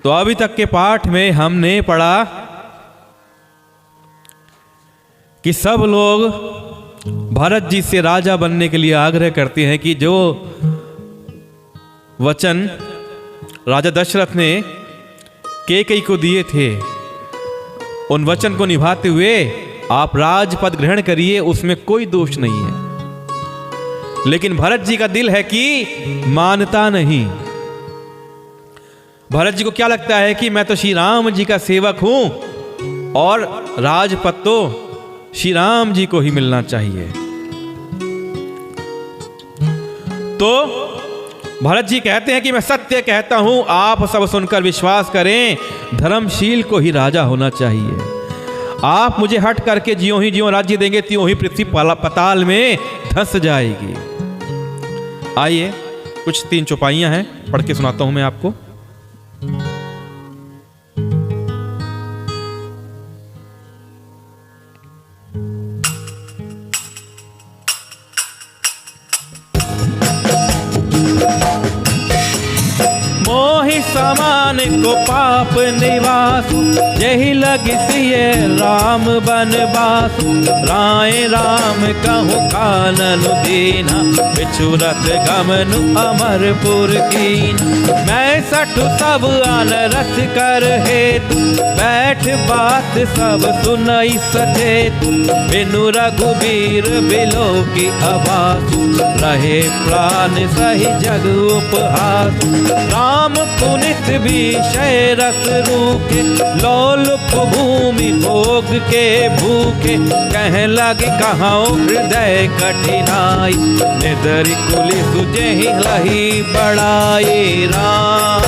तो अभी तक के पाठ में हमने पढ़ा कि सब लोग भरत जी से राजा बनने के लिए आग्रह करते हैं कि जो वचन राजा दशरथ ने कैकेयी को दिए थे उन वचन को निभाते हुए आप राजपद ग्रहण करिए, उसमें कोई दोष नहीं है। लेकिन भरत जी का दिल है कि मानता नहीं। भरत जी को क्या लगता है कि मैं तो श्री राम जी का सेवक हूं और राजपद तो श्री राम जी को ही मिलना चाहिए। तो भरत जी कहते हैं कि मैं सत्य कहता हूं, आप सब सुनकर विश्वास करें, धर्मशील को ही राजा होना चाहिए। आप मुझे हट करके ज्यों ही ज्यों राज्य देंगे त्यों ही पृथ्वी पताल में धंस जाएगी। आइए कुछ 3 चौपाइयां हैं, पढ़ के सुनाता हूं मैं आपको। मोहि समान को पाप निवास, यही लग सिए राम बनवास। राय राम कहूँ कानन दीना, बिछुरत गमन अमरपुर कीना। मैं सठ सब अनरथ कर हेतु, बैठ बात सब सुनई सचेतु। बिनु रघुबीर बिलो की आवास, रहे प्राण सही जग उपहास। राम पुनित विषय रस रूखे, लोलुप भूमि भोग के भूखे। कह लगे कहाओ हृदय कठिनाई, निदरि कुलि सुजेहि लही बड़ाई। राम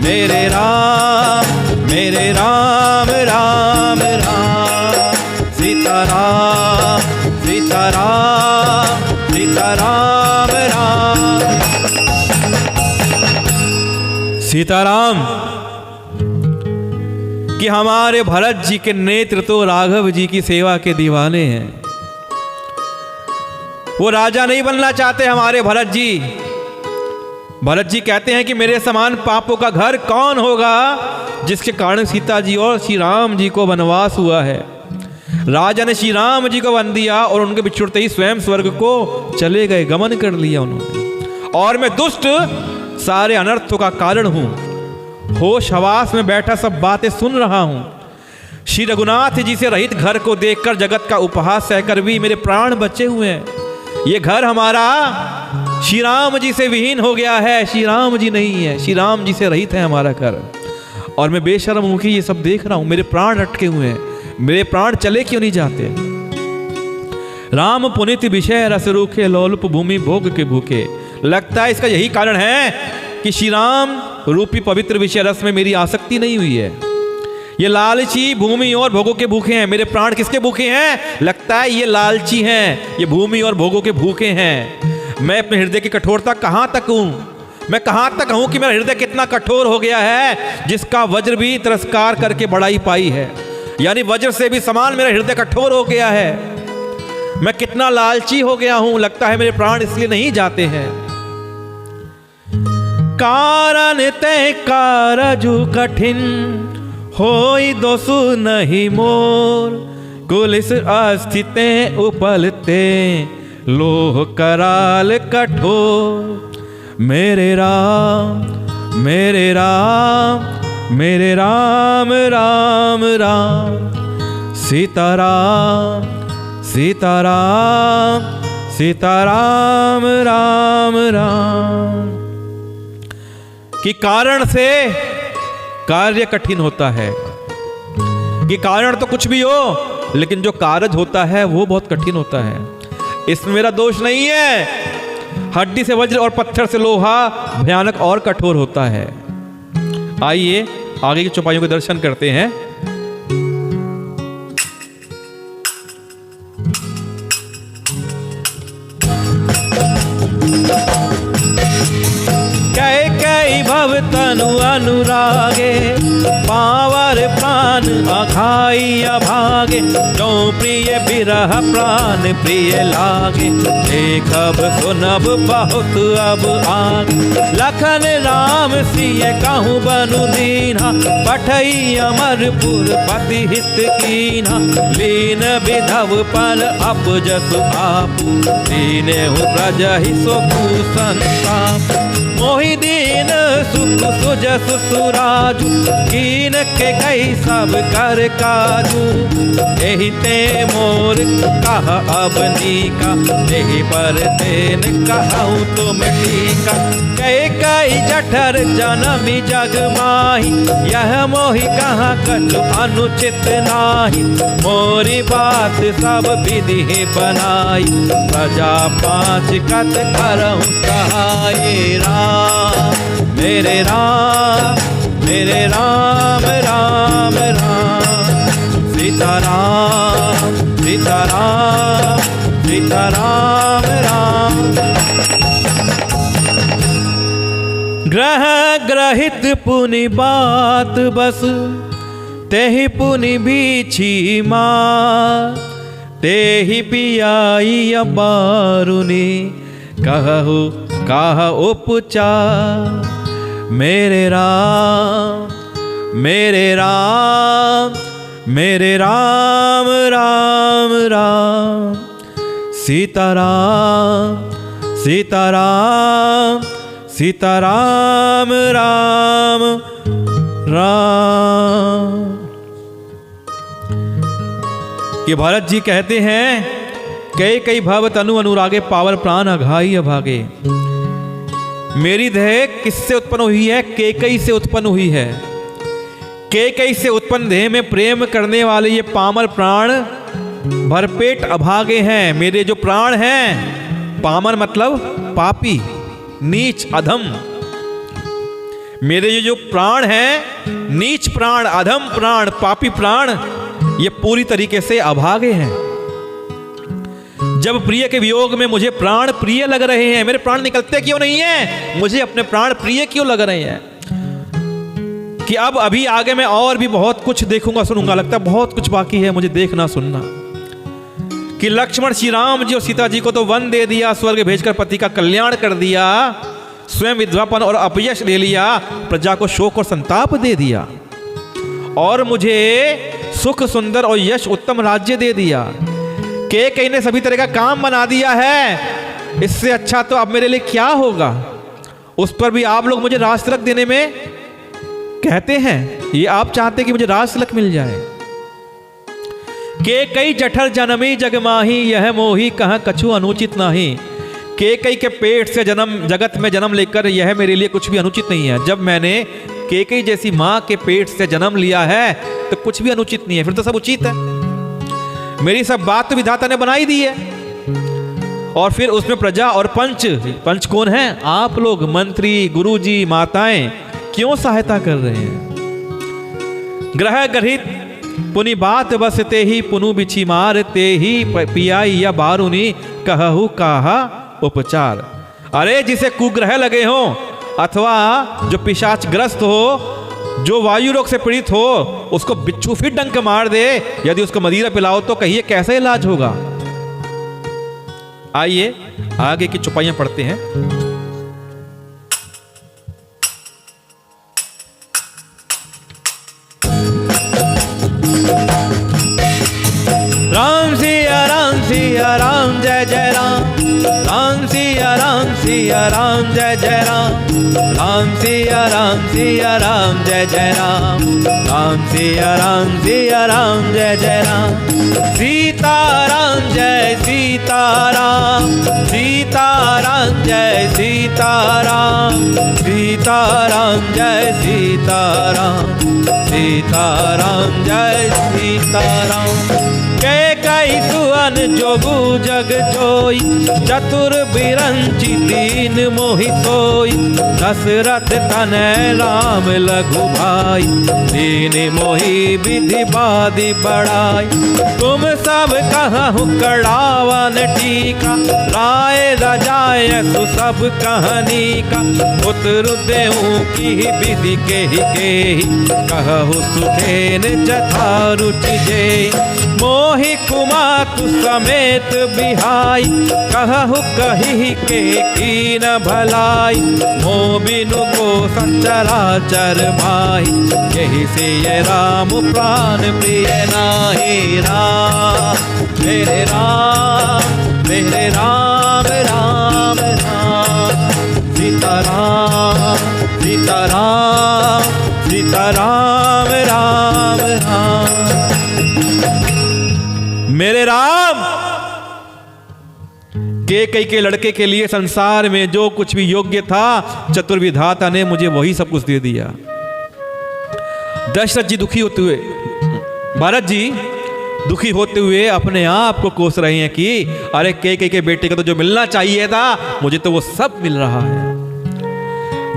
मेरे राम मेरे राम राम राम। सीताराम सीताराम सीताराम राम। सीताराम कि हमारे भरत जी के नेत्र तो राघव जी की सेवा के दीवाने हैं। वो राजा नहीं बनना चाहते हमारे भरत जी। भरत जी कहते हैं कि मेरे समान पापों का घर कौन होगा, जिसके कारण सीता जी और श्री राम जी को वनवास हुआ है। राजा ने श्री राम जी को वन दिया और उनके बिछुड़ते ही स्वयं स्वर्ग को चले गए, गमन कर लिया उन्होंने। और मैं दुष्ट सारे अनर्थों का कारण हूं। होश हवास में बैठा सब बातें सुन रहा हूं। श्री रघुनाथ जी से रहित घर को देखकर जगत का उपहास सहकर भी मेरे प्राण बचे हुए हैं। ये घर हमारा श्री राम जी से विहीन हो गया है, श्री राम जी नहीं है, श्री राम जी से रहित है हमारा घर। और मैं बेशर्म हूं कि ये सब देख रहा हूं, मेरे प्राण अटके हुए हैं, मेरे प्राण चले क्यों नहीं जाते। राम पुनित विषय रस रूखे, लोलुप भूमि भोग के भूखे। लगता है इसका यही कारण है कि श्री राम रूपी पवित्र विषय रस में मेरी आसक्ति नहीं हुई है। ये लालची भूमि और भोगों के भूखे हैं। मेरे प्राण किसके भूखे हैं? लगता है ये लालची हैं, ये भूमि और भोगों के भूखे हैं। मैं अपने हृदय की कठोरता कहां तक हूं, मैं कहां तक हूं कि मेरा हृदय कितना कठोर हो गया है, जिसका वज्र भी तिरस्कार करके बढ़ाई पाई है। यानी वज्र से भी समान मेरा हृदय कठोर हो गया है। मैं कितना लालची हो गया हूं, लगता है मेरे प्राण इसलिए नहीं जाते हैं। कारण ते कारजु कठिन, होई दोसु नहीं मोर। कुलिस अस्थिते उपलते, लोह कराल कठोर। मेरे राम मेरे राम मेरे राम राम राम। सीताराम सीताराम सीताराम राम राम। कि कारण से कार्य कठिन होता है। कि कारण तो कुछ भी हो, लेकिन जो कारज होता है वो बहुत कठिन होता है। इसमें मेरा दोष नहीं है। हड्डी से वज्र और पत्थर से लोहा भयानक और कठोर होता है। आइए आगे की चौपाइयों के दर्शन करते हैं। भव तनु अनुरागे, पावर प्राण अखाई अभागे। जो प्रिय ये बिरह प्राण प्रिय लागे, देखब सुनब बहुत अब आगे। लखन राम सिय कहूँ बनु दीन्हा, पठई अमरपुर पति हित कीन्हा। लीन विधव पर अप जसु आपु, लीनेहु प्रजहि सोखु संताप। मोहि दीन सुख सुजसु सुराजु, कीन के गई सब कर काजू। एहि ते मोर कह अब नीका, एहि पर तेन कहूँ तुम टीका। कई कई जठर जनमी जग माही, यह मोहि कहाँ कछु अनुचित नाही। मोरी बात सब विधि बनाई, प्रजा पाँच कत करहु सहाय। राम मेरे राम राम राम, सीताराम सीताराम सीताराम राम। ग्रह ग्रहित पुनि बात बस, तेहि पुनि बीछी माँ। तेहि पियाई बारुनी, कहु कह उपचार। मेरे राम राम राम, सीताराम सीताराम सीताराम राम राम। ये भरत जी कहते हैं, कई कई भव तनु अनुरागे, पावर प्राण अघाई अभागे। मेरी देह किससे उत्पन्न हुई है? केकई से उत्पन्न हुई है। केकई से उत्पन्न देह में प्रेम करने वाले ये पामर प्राण भरपेट अभागे हैं। मेरे जो प्राण हैं, पामर मतलब पापी, नीच, अधम। मेरे ये जो प्राण हैं, नीच प्राण, अधम प्राण, पापी प्राण, ये पूरी तरीके से अभागे हैं। जब प्रिय के वियोग में मुझे प्राण प्रिय लग रहे हैं, मेरे प्राण निकलते क्यों नहीं हैं? मुझे अपने प्राण प्रिय क्यों लग रहे हैं? कि अब अभी आगे मैं और भी बहुत कुछ देखूंगा सुनूंगा, लगता है बहुत कुछ बाकी है मुझे देखना सुनना। कि लक्ष्मण श्री राम जी और सीता जी को तो वन दे दिया, स्वर्ग भेजकर पति का कल्याण कर दिया, स्वयं विधवापन और अपयश ले लिया, प्रजा को शोक और संताप दे दिया, और मुझे सुख सुंदर और यश उत्तम राज्य दे दिया। कई ने सभी तरह का काम बना दिया है। इससे अच्छा तो अब मेरे लिए क्या होगा? उस पर भी आप लोग मुझे राज तिलक देने में कहते हैं। ये आप चाहते कि मुझे राज तिलक मिल जाए। कई जठर जनमी जगमाही, यह मोही कहाँ कछु अनुचित नहीं। कई के पेट से जगत में जन्म लेकर यह मेरे लिए कुछ भी अनुचित नहीं है। जब मैंने कई जैसी माँ के पेट से जन्म लिया है तो कुछ भी अनुचित नहीं है, फिर तो सब उचित है। मेरी सब बात तो विधाता ने बनाई दी है। और फिर उसमें प्रजा और पंच कौन है? आप लोग, मंत्री, गुरुजी, माताएं क्यों सहायता कर रहे हैं? ग्रह ग्रहित पुनि बात बस, ते ही पुनु बिछी मार, ते ही पियाई या बारुनी, कहु कहा उपचार। अरे जिसे कुग्रह लगे हो, अथवा जो पिशाच ग्रस्त हो, जो वायु रोग से पीड़ित हो, उसको बिच्छू फिर डंक मार दे, यदि उसको मदिरा पिलाओ तो कहिए कैसे इलाज होगा? आइए आगे की चौपाइयां पढ़ते हैं। राम सिया राम जय जय राम, राम सिया राम जय जय राम, राम सिया राम जय जय राम, राम सिया राम जय जय राम। सीताराम जय सीताराम, सीताराम जय सीताराम, सीताराम जय सीताराम, सीताराम जय सीताराम। कई सुअन जोगु जग जोई, जत चतुर बिरंची दीन मोहि सोई, दशरथ तनय राम लघु भाई, दीन मोहि विधि बादि बढ़ाई। तुम सब कहु कड़ावन टीका, राय रजाय सु सब कहानी का। पुत्र देहु की विधि केहि कहु सुखेन जथा रुचि जेहि, मोहि कुमातु समेत बिहाई, कहु कहि के कीन भलाई। मोह बिनु को सचराचर माही, यही से ये राम प्राण प्रिय नाहि। राम मेरे राम मेरे राम राम राम, सीताराम सीताराम सीताराम राम राम। मेरे राम, कैकेयी के लड़के के लिए संसार में जो कुछ भी योग्य था, चतुर्विधाता ने मुझे वही सब कुछ दे दिया। दशरथ जी दुखी होते हुए, भरत जी दुखी होते हुए अपने आप को कोस रहे हैं कि अरे कैकेयी के बेटे को तो जो मिलना चाहिए था, मुझे तो वो सब मिल रहा है।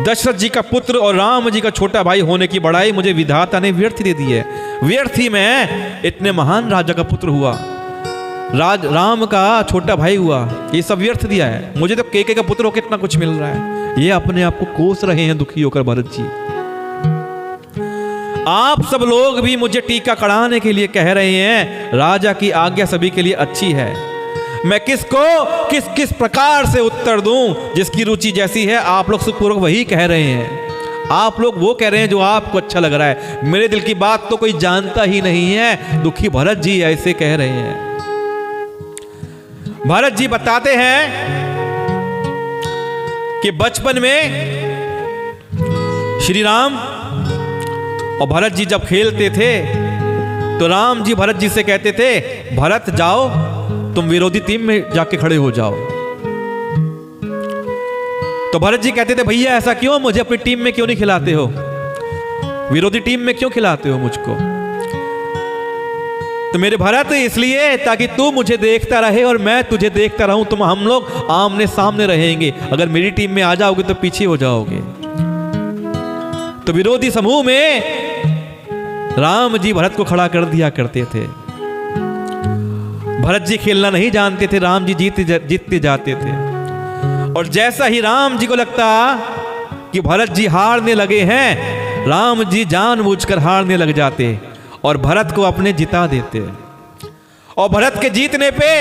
दशरथ जी का पुत्र और राम जी का छोटा भाई होने की बड़ाई मुझे विधाता ने व्यर्थ दे दी है। व्यर्थ ही मैं इतने महान राजा का पुत्र हुआ, राम का छोटा भाई हुआ, ये सब व्यर्थ दिया है। मुझे तो कैकेयी का पुत्र होकर इतना कुछ मिल रहा है। ये अपने आप को कोस रहे हैं दुखी होकर भरत जी। आप सब लोग भी मुझे टीका कढ़ाने के लिए कह रहे हैं, राजा की आज्ञा सभी के लिए अच्छी है। मैं किसको किस किस प्रकार से उत्तर दूं, जिसकी रुचि जैसी है आप लोग सुखपूर्वक वही कह रहे हैं। आप लोग वो कह रहे हैं जो आपको अच्छा लग रहा है। मेरे दिल की बात तो कोई जानता ही नहीं है। दुखी भरत जी ऐसे कह रहे हैं। भरत जी बताते हैं कि बचपन में श्री राम और भरत जी जब खेलते थे तो राम जी भरत जी से कहते थे, भरत जाओ तुम विरोधी टीम में जाके खड़े हो जाओ। तो भरत जी कहते थे, भैया ऐसा क्यों, मुझे अपनी टीम में क्यों नहीं खिलाते हो, विरोधी टीम में क्यों खिलाते हो मुझको। तो मेरे भरत इसलिए ताकि तू मुझे देखता रहे और मैं तुझे देखता रहूं, तुम हम लोग आमने सामने रहेंगे। अगर मेरी टीम में आ जाओगे तो पीछे हो जाओगे। तो विरोधी समूह में राम जी भरत को खड़ा कर दिया करते थे। भरत जी खेलना नहीं जानते थे, राम जी जीतते जाते थे। और जैसा ही राम जी को लगता कि भरत जी हारने लगे हैं, राम जी जानबूझकर हारने लग जाते और भरत को अपने जिता देते। और भरत के जीतने पे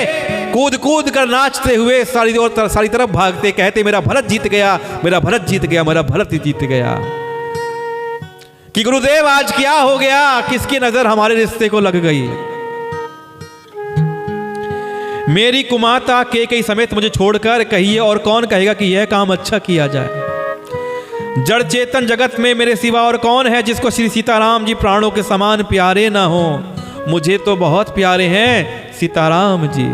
कूद कूद कर नाचते हुए सारी तरफ भागते, कहते मेरा भरत जीत गया, मेरा भरत जीत गया, मेरा भरत जीत गया। कि गुरुदेव आज क्या हो गया, किसकी नजर हमारे रिश्ते को लग गई। मेरी कुमाता कैकेयी समेत मुझे छोड़कर कहिए और कौन कहेगा कि यह काम अच्छा किया जाए। जड़ चेतन जगत में मेरे सिवा और कौन है जिसको श्री सीताराम जी प्राणों के समान प्यारे ना हो। मुझे तो बहुत प्यारे हैं सीताराम जी।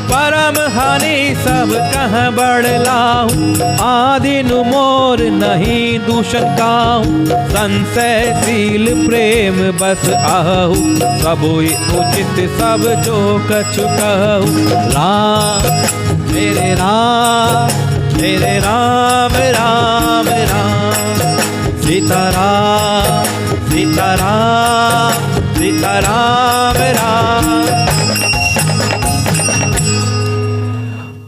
परम हानि सब कह बढ़लाहूं, आदिनु मोर नहीं दूषण काहूं। संशयशील प्रेम बस आहू, सब उचित सब जो कछु कहूं। राम मेरे राम मेरे राम राम राम, सीताराम सीताराम सीताराम राम।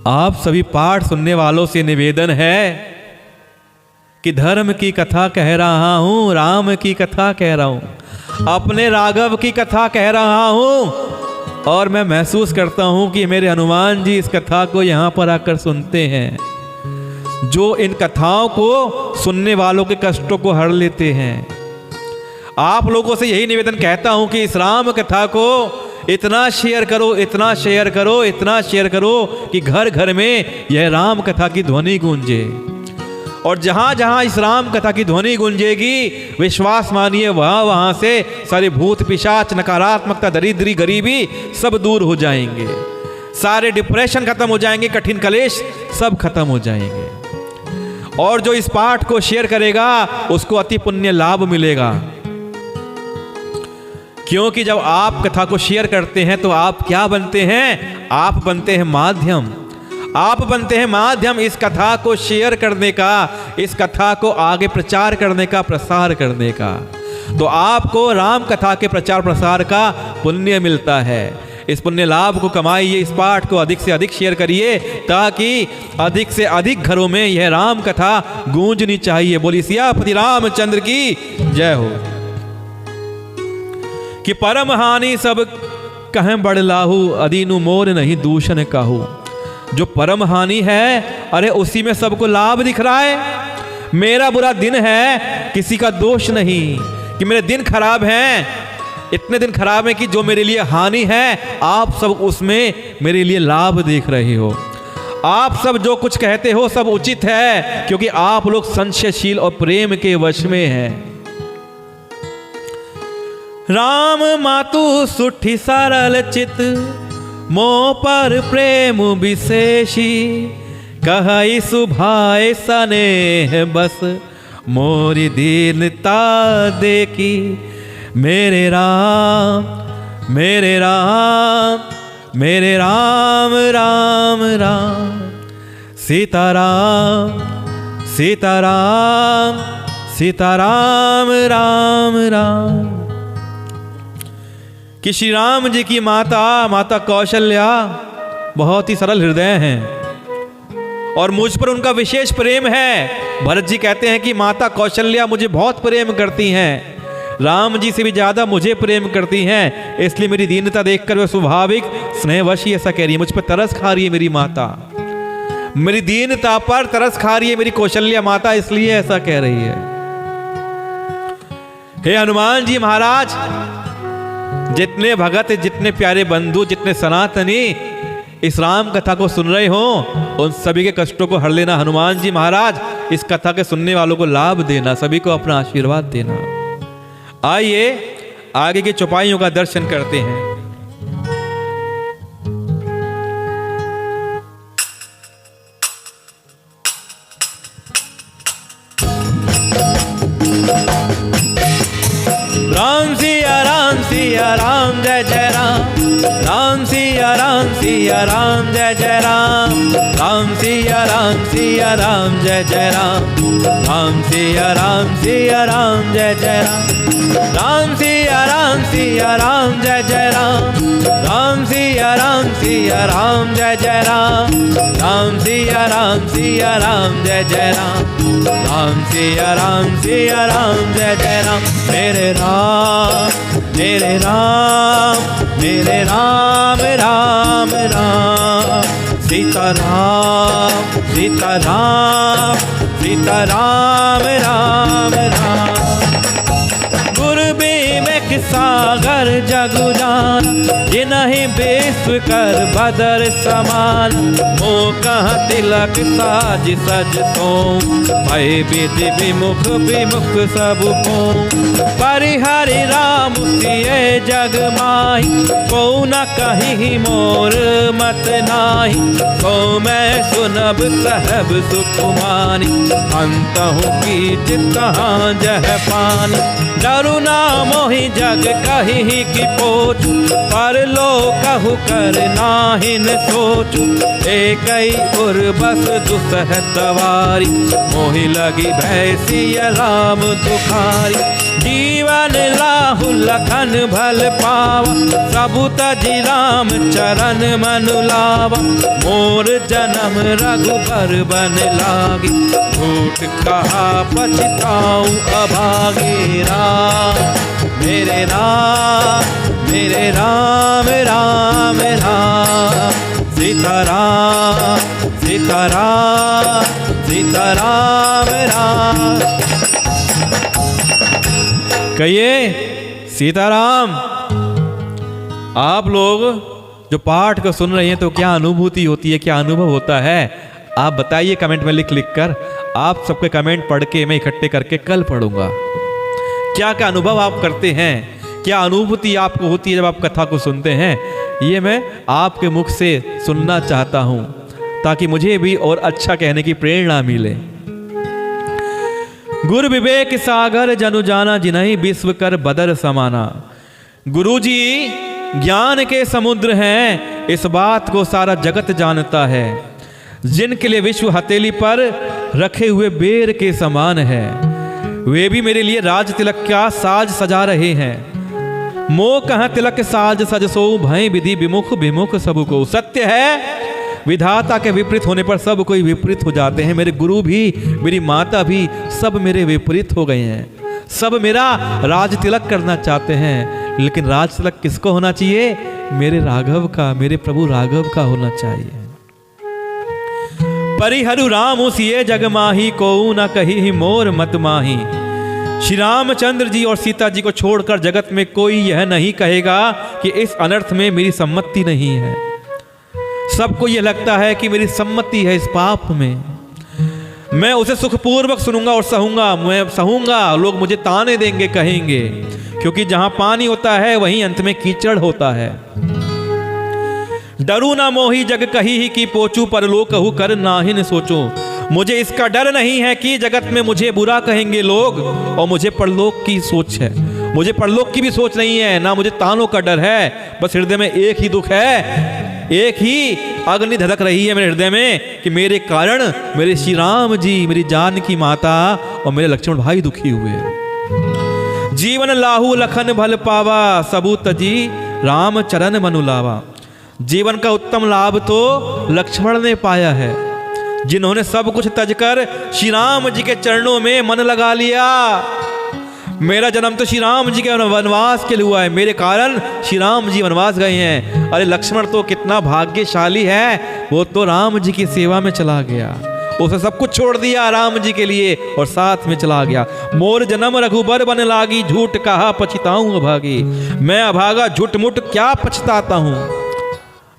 आप सभी पाठ सुनने वालों से निवेदन है कि धर्म की कथा कह रहा हूं, राम की कथा कह रहा हूं, अपने राघव की कथा कह रहा हूं। और मैं महसूस करता हूं कि मेरे हनुमान जी इस कथा को यहां पर आकर सुनते हैं, जो इन कथाओं को सुनने वालों के कष्टों को हर लेते हैं। आप लोगों से यही निवेदन कहता हूं कि इस राम कथा को इतना शेयर करो, इतना शेयर करो, इतना शेयर करो कि घर घर में यह राम कथा की ध्वनि गूंजे। और जहां जहां इस राम कथा की ध्वनि गूंजेगी, विश्वास मानिए वहां से सारे भूत पिशाच, नकारात्मकता, दरिद्री, गरीबी सब दूर हो जाएंगे। सारे डिप्रेशन खत्म हो जाएंगे, कठिन कलेश सब खत्म हो जाएंगे। और जो इस पाठ को शेयर करेगा उसको अति पुण्य लाभ मिलेगा। क्योंकि जब आप कथा को शेयर करते हैं तो आप क्या बनते हैं? आप बनते हैं माध्यम। आप बनते हैं माध्यम इस कथा को शेयर करने का, इस कथा को आगे प्रचार करने का, प्रसार करने का। तो आपको राम कथा के प्रचार प्रसार का पुण्य मिलता है। इस पुण्य लाभ को कमाइए, इस पाठ को अधिक से अधिक शेयर करिए ताकि अधिक से अधिक घरों में यह राम कथा गूंजनी चाहिए। बोली सियापति रामचंद्र की जय हो। कि परम हानि सब कहें बड़ लाहू, अदीनु मोर नहीं दूषण काहू। जो परम हानि है, अरे उसी में सबको लाभ दिख रहा है। मेरा बुरा दिन है, किसी का दोष नहीं कि मेरे दिन खराब हैं, इतने दिन खराब है कि जो मेरे लिए हानि है आप सब उसमें मेरे लिए लाभ देख रहे हो। आप सब जो कुछ कहते हो सब उचित है, क्योंकि आप लोग संशयशील और प्रेम के वश में हैं। राम मातु सुठी सरल चित, मोह पर प्रेम विशेषी। कहि सुभाए स्नेह बस, मोरी दीनता देखी। मेरे राम मेरे राम मेरे राम राम राम, सीताराम सीताराम सीताराम राम राम। कि श्री राम जी की माता कौशल्या बहुत ही सरल हृदय हैं और मुझ पर उनका विशेष प्रेम है। भरत जी कहते हैं कि माता कौशल्या मुझे बहुत प्रेम करती हैं, राम जी से भी ज्यादा मुझे प्रेम करती हैं, इसलिए मेरी दीनता देखकर वह स्वाभाविक स्नेहवश ही ऐसा कह रही है। मुझ पर तरस खा रही है मेरी माता, मेरी दीनता पर तरस खा रही है मेरी कौशल्या माता, इसलिए ऐसा कह रही है। हे हनुमान जी महाराज, जितने भगत, जितने प्यारे बंधु, जितने सनातनी इस राम कथा को सुन रहे हो, उन सभी के कष्टों को हर लेना। हनुमान जी महाराज, इस कथा के सुनने वालों को लाभ देना, सभी को अपना आशीर्वाद देना। आइए आगे की चौपाइयों का दर्शन करते हैं। राम सिया राम सिया राम जय जय राम, राम सिया राम सिया राम जय जय राम, राम सिया राम सिया राम जय जय राम, राम सिया राम सिया राम जय जय राम, राम सिया राम सिया राम जय जय राम, राम सिया राम सिया राम जय जय राम, राम सिया राम सिया राम जय जय राम, राम सिया राम सिया राम जय जय राम। मेरे राम मेरे राम मेरे राम राम राम, सीता राम सीता राम सीता राम राम राम। में सागर जगु जान, जिन्हीं विश्व कर बदर समान, मोह कहाँ तिलक साज सज सोम, भय विधि विमुख विमुख सब को। परिहरि राम सिए जग माही, को न कहीं मोर मत नाही, को मैं सुनब सहब सुकुमानी, अंतहु की चित्तहाँ जह पानी। डरु ना मोहि जग कहीं की पोच, पर लो कहु कर नाहिन सोच, एक उर बस दुसह तवारी, मोहि लगी भैसी राम दुखारी। जीवन लाहु लखन भल पावा, सबु तजि राम चरण मनु लावा, मोर जन्म रघुबर बन लागी, झूठ कहा पछताऊं अभागे। राम मेरे राम मेरे राम राम राम, सीता राम सीता राम सीता राम राम। कहिए सीताराम। आप लोग जो पाठ को सुन रहे हैं तो क्या अनुभूति होती है, क्या अनुभव होता है, आप बताइए कमेंट में लिख लिख कर। आप सबके कमेंट पढ़ के मैं इकट्ठे करके कल पढ़ूंगा। क्या क्या अनुभव आप करते हैं, क्या अनुभूति आपको होती है जब आप कथा को सुनते हैं, ये मैं आपके मुख से सुनना चाहता हूं ताकि मुझे भी और अच्छा कहने की प्रेरणा मिले। गुरु विवेक सागर जनु जाना जिन्हीं विश्व कर बदर समाना। गुरुजी ज्ञान के समुद्र हैं, इस बात को सारा जगत जानता है। जिनके लिए विश्व हथेली पर रखे हुए बेर के समान है, वे भी मेरे लिए राज तिलक का साज सजा रहे हैं। मोह कहाँ तिलक साज सजसो, भय विधि विमुख विमुख सब को। सत्य है विधाता के विपरीत होने पर सब कोई विपरीत हो जाते हैं। मेरे गुरु भी, मेरी माता भी, सब मेरे विपरीत हो गए हैं। सब मेरा राज तिलक करना चाहते हैं, लेकिन राज तिलक किसको होना चाहिए? मेरे राघव का, मेरे प्रभु राघव का होना चाहिए। परिहरु राम सिए जग माही, को न कही मोर मत माही। श्री रामचंद्र जी और सीता जी को छोड़कर जगत में कोई यह नहीं कहेगा कि इस अनर्थ में मेरी सम्मति नहीं है। सबको यह लगता है कि मेरी सम्मति है इस पाप में। मैं उसे सुखपूर्वक सुनूंगा और सहूंगा, मैं सहूंगा। लोग मुझे ताने देंगे, कहेंगे, क्योंकि जहां पानी होता है वहीं अंत में कीचड़ होता है। डरू ना मोही जग कही ही की पोचू, पर लो कहू कर नाहिन सोचो। मुझे इसका डर नहीं है कि जगत में मुझे बुरा कहेंगे लोग, और मुझे परलोक की सोच है। मुझे परलोक की भी सोच नहीं है, ना मुझे तानों का डर है। बस हृदय में एक ही दुख है, एक ही अग्नि धधक रही है मेरे हृदय में कि मेरे कारण मेरे श्री राम जी, मेरी जानकी माता और मेरे लक्ष्मण भाई दुखी हुए। जीवन लाहू लखन भल पावा, सबूत जी राम चरण मनु लावा। जीवन का उत्तम लाभ तो लक्ष्मण ने पाया है, जिन्होंने सब कुछ तजकर श्री राम जी के चरणों में मन लगा लिया। मेरा जन्म तो श्री राम जी के वनवास के लिए हुआ है, मेरे कारण श्री राम जी वनवास गए हैं। अरे लक्ष्मण तो कितना भाग्यशाली है, वो तो राम जी की सेवा में चला गया। उसे सब कुछ छोड़ दिया राम जी के लिए और साथ में चला गया। मोर जन्म रघुबर बन लागी, झूठ कहा पछताऊं अभागी। मैं अभागा झूठ मुठ क्या पछताता हूं,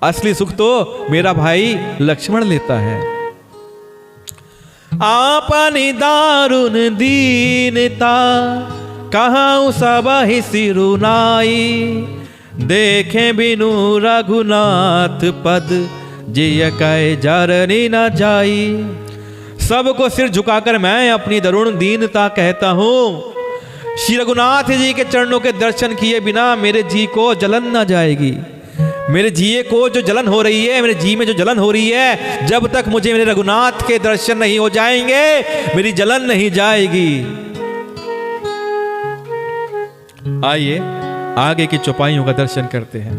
असली सुख तो मेरा भाई लक्ष्मण लेता है। आपनी दारुण दीनता कहां सब ही सिरुनाई। देखे बिनु रघुनाथ पद, जिय कह जरनी न जाई। सबको सिर झुकाकर मैं अपनी दारुण दीनता कहता हूं। श्री रघुनाथ जी के चरणों के दर्शन किए बिना मेरे जी को जलन न जाएगी। मेरे जिये को जो जलन हो रही है, मेरे जी में जो जलन हो रही है, जब तक मुझे मेरे रघुनाथ के दर्शन नहीं हो जाएंगे मेरी जलन नहीं जाएगी। आइए आगे की चौपाइयों का दर्शन करते हैं।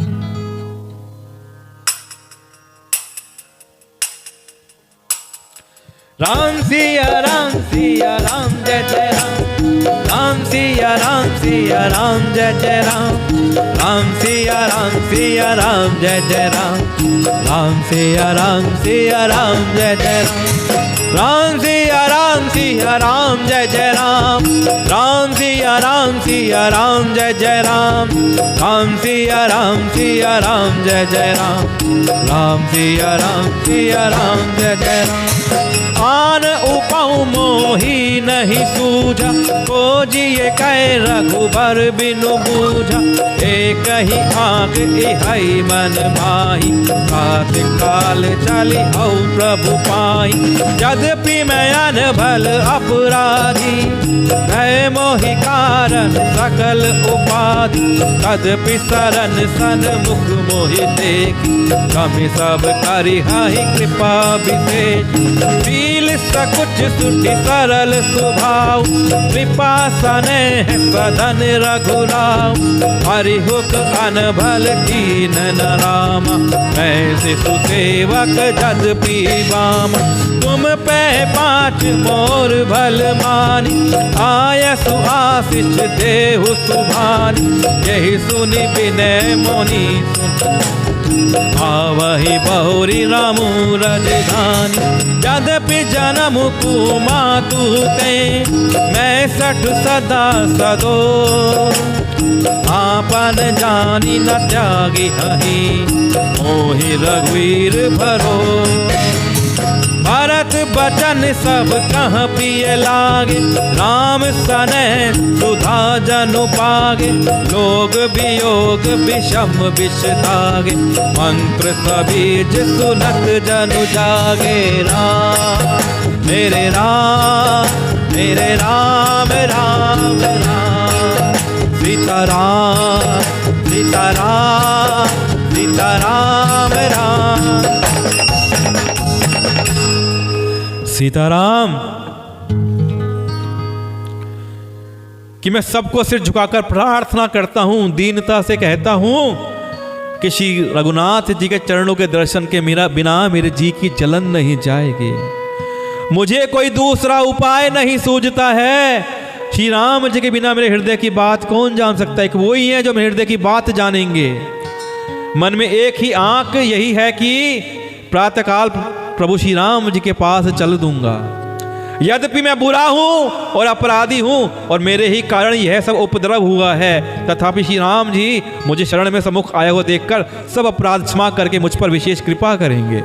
राम सिया राम सिया राम जय जय राम। राम सिया राम सिया राम जय जय राम। राम सिया राम सिया राम जय जय राम। राम सिया राम सिया राम जय जय राम। राम सिया राम सिया राम जय जय राम। राम सिया राम सिया राम जय जय राम। राम सिया राम सिया राम जय जय राम। राम सिया राम सिया राम जय जय राम। आन उपाऊ मोही नहीं सूझा, को जिए कै रघुबर बिनु बूझा। एक ही आंख इहाई मन माही, कात काल चली औ प्रभु पाई। यद्यपि मैं अनभल अपराधी, भय मोहि कारण सकल उपाधि। तदपि शरण सन मुख मोहि देखी, कमि सब करिहाहि कृपा विशेष। शील सकुच सुटि सरल स्वभाव, कृपा स्नेह सदन रघुराव। हरिहुक अनभल कीन राम, मैं शिशु सेवक जद्यपि बाम। तुम पे पाँच मोर भल मानी, आयसु आशीष देहु सुभानी। यही सुनि विनय मुनि आवहि बहुरी रामू राजधानी। यद्यपि जन्म कुमातु ते, मैं सठ सदा सदो। आपन जानी न त्यागी हही, मोहि रघुवीर भरो। भरत बचन सब कहाँ प्रिय लागे, राम सने सुधा जनु पागे। लोग वियोग विषम विष दागे, मंत्र सबीज सुनत जनु जागे। राम मेरे राम मेरे राम राम राम, सीताराम सीताराम सीताराम राम। सीताराम कि मैं सबको सिर झुकाकर प्रार्थना करता हूं, दीनता से कहता हूं कि श्री रघुनाथ जी के चरणों के दर्शन के बिना मेरे जी की जलन नहीं जाएगी। मुझे कोई दूसरा उपाय नहीं सूझता है। श्री राम जी के बिना मेरे हृदय की बात कौन जान सकता है? कि वही है जो मेरे हृदय की बात जानेंगे। मन में एक ही आंक यही है कि प्रातःकाल प्रभु श्री राम जी के पास चल दूंगा। यद्यपि मैं बुरा हूं और अपराधी हूं और मेरे ही कारण यह सब उपद्रव हुआ है, तथापि श्री राम जी मुझे शरण में सम्मुख आया हुआ देखकर सब अपराध क्षमा करके मुझ पर विशेष कृपा करेंगे।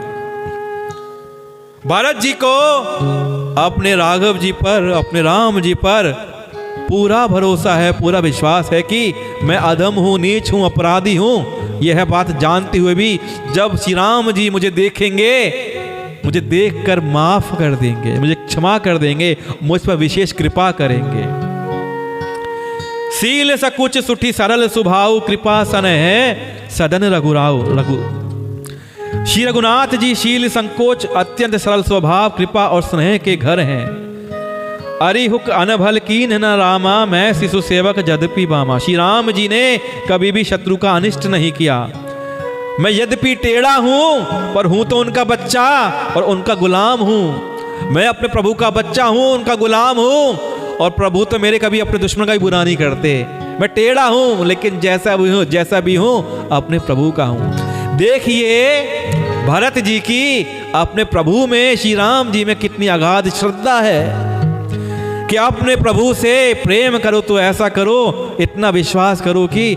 भरत जी को अपने राघव जी पर, अपने राम जी पर पूरा भरोसा है, पूरा विश्वास है कि मैं अधम हूं, नीच हूं, अपराधी हूं। यह बात जानते हुए भी जब श्री राम जी मुझे देखेंगे, मुझे देखकर माफ कर देंगे, मुझे क्षमा कर देंगे, मुझ पर विशेष कृपा करेंगे। सील सकुच सुठी सरल स्वभाव, कृपा सन है सदन रघुराव। श्री रघुनाथ जी शील संकोच अत्यंत सरल स्वभाव, कृपा और स्नेह के घर हैं। अरिहुक अनभल कीन न रामा, मैं शिशु सेवक यद्यपि बामा। श्री राम जी ने कभी भी शत्रु का अनिष्ट नहीं किया। मैं यद्यपि टेढ़ा हूं पर हूं तो उनका बच्चा और उनका गुलाम हूं। मैं अपने प्रभु का बच्चा हूं, उनका गुलाम हूं, और प्रभु तो मेरे कभी अपने दुश्मन का भी बुरा नहीं करते। मैं टेढ़ा हूं लेकिन जैसा भी हूं अपने प्रभु का हूं। देखिए भरत जी की अपने प्रभु में, श्री राम जी में कितनी अगाध श्रद्धा है कि अपने प्रभु से प्रेम करो तो ऐसा करो, इतना विश्वास करो कि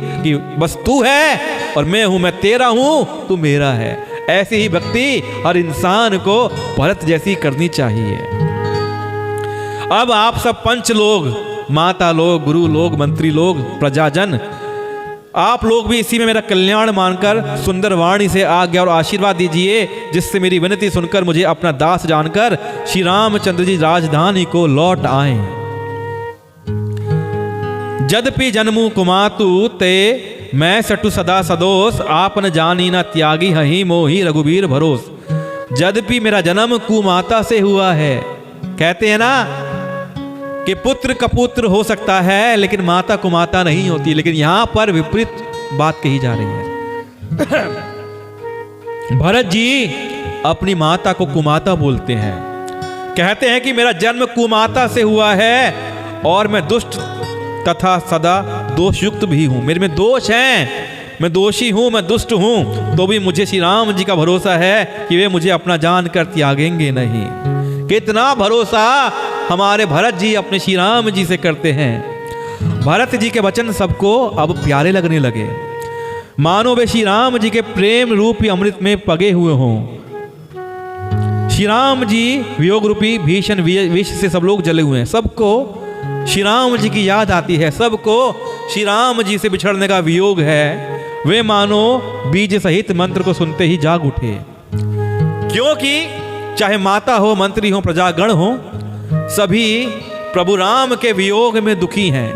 बस तू है और मैं हूं, मैं तेरा हूं, तू मेरा है। ऐसी ही भक्ति हर इंसान को भरत जैसी करनी चाहिए। अब आप सब पंच लोग, माता लोग, गुरु लोग, मंत्री लोग, प्रजाजन, आप लोग भी इसी में मेरा कल्याण मानकर सुंदर वाणी से आज्ञा और आशीर्वाद दीजिए, जिससे मेरी विनती सुनकर मुझे अपना दास जानकर श्री रामचंद्र जी राजधानी को लौट आए। यद्यपि जन्मु कुमातु ते, मैं सटु सदा सदोष, आपन जानी न त्यागी हही मोही रघुबीर भरोस। यद्यपि मेरा जन्म कुमाता से हुआ है, कहते हैं ना कि पुत्र कपुत्र हो सकता है लेकिन माता कुमाता नहीं होती, लेकिन यहां पर विपरीत बात कही जा रही है। भरत जी अपनी माता को कुमाता बोलते हैं, कहते हैं कि मेरा जन्म कुमाता से हुआ है और मैं दुष्ट तथा सदा दोषयुक्त भी हूं। मेरे में दोष हैं, मैं दोषी हूं, मैं दुष्ट हूं, तो भी मुझे श्री राम जी का भरोसा है कि वे मुझे अपना जान कर त्यागेंगे नहीं। कितना भरोसा हमारे भरत जी अपने श्री राम जी से करते हैं। भरत जी के वचन सबको अब प्यारे लगने लगे, मानो वे श्री राम जी के प्रेम रूपी अमृत में पगे हुए हों। श्री राम जी वियोग रूपी भीषण विष से सब लोग जले हुए हैं। सबको श्री राम जी की याद आती है, सबको श्री राम जी से बिछड़ने का वियोग है। वे मानो बीज सहित मंत्र को सुनते ही जाग उठे, क्योंकि चाहे माता हो, मंत्री हो, प्रजागण हो, सभी प्रभु राम के वियोग में दुखी हैं।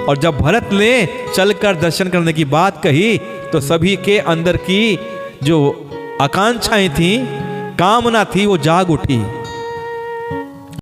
और जब भरत ने चलकर दर्शन करने की बात कही तो सभी के अंदर की जो आकांक्षाएं थी, कामना थी, वो जाग उठी।